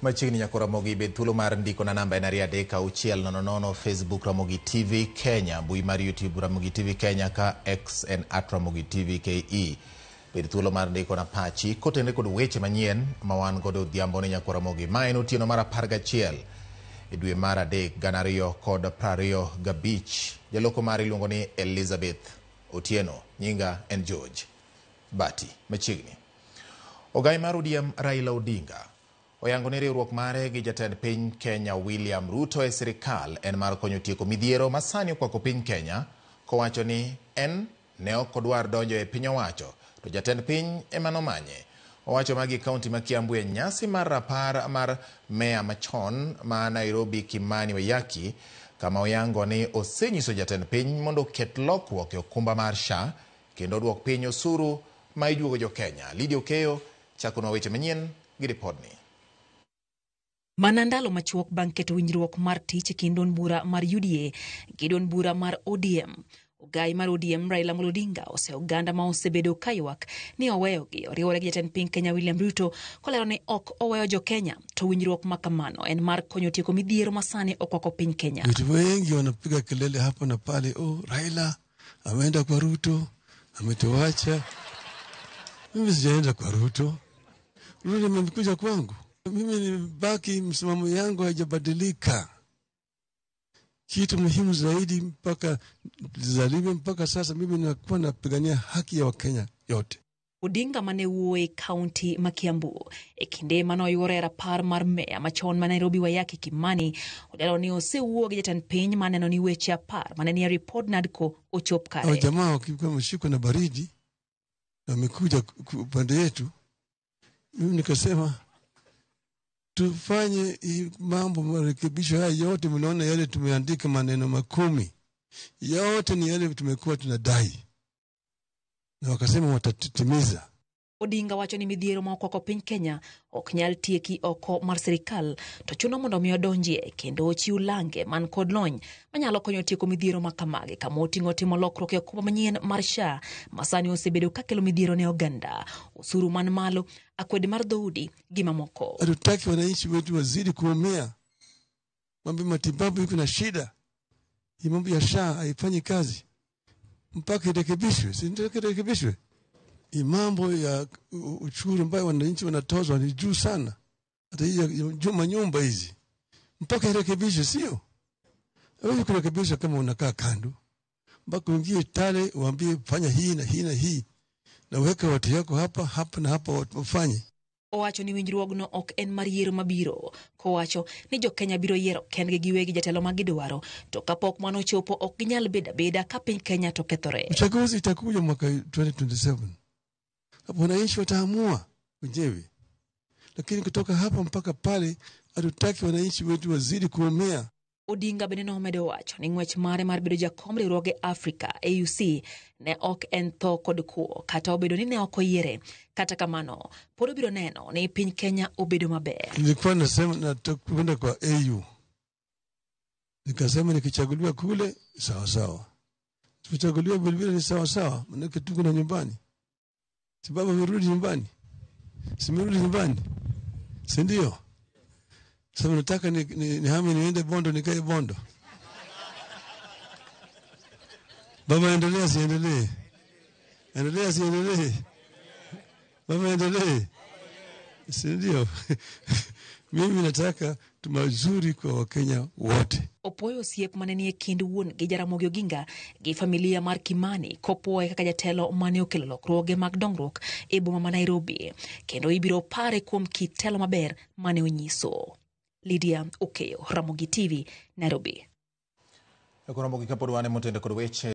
Machiegni nyako Ramogi bed thuolo mar ndiko na namba en 3 Facebook Ramogi TV Kenya, mbui mar YouTube Ramogi TV Kenya ka X en @Ramogi TV KE. Bed thuolo mar ndiko na pachi kotende kod weche manyien ma wan godo odhiambo ne nyako Ramogi. Ma en otieno mar 11 e dwe mar 2025. Jaloko mare iluongo ni Elizabeth Otieno, nyinga en George Bati. Machiegni Ogai mar ODM Raila Odinga oyango ni riwruok mare gi jatend piny Kenya William Ruto e sirikal en mar konyo tieko midhiero masani okwako piny Kenya, kowacho ni en ne ok odwar donjo e piny owacho to jatend piny ema nomanye. Owacho magi kaunti ma Kiambu e nyasi mar rapar mar meya machon ma Nairobi Kimani Wayaki, kama oyango ni osenyiso jatend piny mondo ket lokruok e okumba mar SHA kendo duok piny osuru ma ijuogo jo Kenya. Lydia Okeyo chako na weche manyien gi ripodni. Manandalo machuok bang' keto winjruok mar tich kind duond bura mar UDA gi duond bura mar ODM. Ogai mar ODM Raila Odinga oganda ma osebedo kaywak ni oweyogi oriwore gi jatend piny Kenya William Ruto, kolero ni ok oweyo jo Kenya to winjruok makamano en mar konyo tieko midhiero masani okwako piny Kenya. Watu wengi wanapiga kelele hapa na pale, Raila ameenda kwa Ruto, ametuacha. Mimi sijaenda kwa Ruto. Ruto amekuja kwangu. Mimi ni baki, msimamo yangu haijabadilika. Kitu muhimu zaidi mpaka sasa mimi nakuwa napigania haki ya Wakenya yote. Odinga mane wuoye kaunti ma Kiambu e kinde manoyore rapar mar meya machon ma Nairobi Wayaki Kimani olero ni osewuoyo gi jatend piny maneno ni weche apar mane ni report nadko ochop kare. Jamaa wakikuwa mshiko na baridi na wamekuja upande yetu, mimi nikasema tufanye mambo marekebisho haya yote. Mnaona yale tumeandika maneno 10 yote ni yale tumekuwa tunadai, na wakasema watatimiza. Odinga wacho ni midhiero ma okwako piny Kenya ok nyal tieki oko mar sirikal to chuno mondo mi odonjie kendo ochiw lange man kod lony manyalo konyo tieko midhiero makamagi, kama oting'o timo lokruok e okumba manyien mar SHA masani osebedo kakelo midhiero ne oganda, osuru man malo, akwede mar dhoudi gi mamoko. Hatutaki wananchi wetu wazidi kuumia. Mambo matibabu iko na shida. Hii mambo ya SHA haifanyi kazi mpaka irekebishwe. Si ndio irekebishwe? Mambo ya ushuru ambayo wananchi wanatozwa ni juu sana. Hata hii nyumba hizi mpaka irekebishwe, sio? Wewe kurekebisha kama unakaa kando. Mpaka ungie tale uambie fanya hii na hii na hii. Na weka watu yako hapa na hapa wafanye. Owacho ni winjruogno ok en mar yiero mabiro, kowacho ni jo Kenya biro yiero kendgi giwegi jatelo ma gidwaro to kapok mano chopo ok ginyal beda ka piny Kenya to kethore. Uchaguzi itakuja mwaka 2027. Hapo wananchi wataamua wenyewe. Lakini kutoka hapa mpaka pale hatutaki wananchi wetu wazidi kuumia. Odinga bende nomedo wacho ni ng'wech mare mar bedo jakom riwruoge Afrika AUC ne ok en tho kod kuo kata obedo ni ne ok oyiere. Kata kamano pod obiro neno ni piny Kenya obedo maber. Nilikuwa nasema natakwenda kwa AU. Nikasema nikichaguliwa kule sawa sawa. Tukichaguliwa vilevile ni sawa sawa, maana tuko na nyumbani. Sababu amerudi nyumbani. Simerudi nyumbani. Si ndio? Sasa nataka nihame niende Bondo, nikae Bondo. Baba endelea siendelee. Endelea siendelee. Baba endelee. Si ndio? Mimi nataka tumazuri kwa Wakenya wote. Opoyo osiep manenie kind wuon gi Jaramogi Oginga gi familia mar Kimani kopoe kaka jatelo mane okelo lokruoge mag dongruok e boma ma Nairobi, kendo ibiro pare kuom kit telo maber mane onyiso. Lydia Okeyo, Ramogi TV, Nairobi. Ramogi kapod wane motende kod weche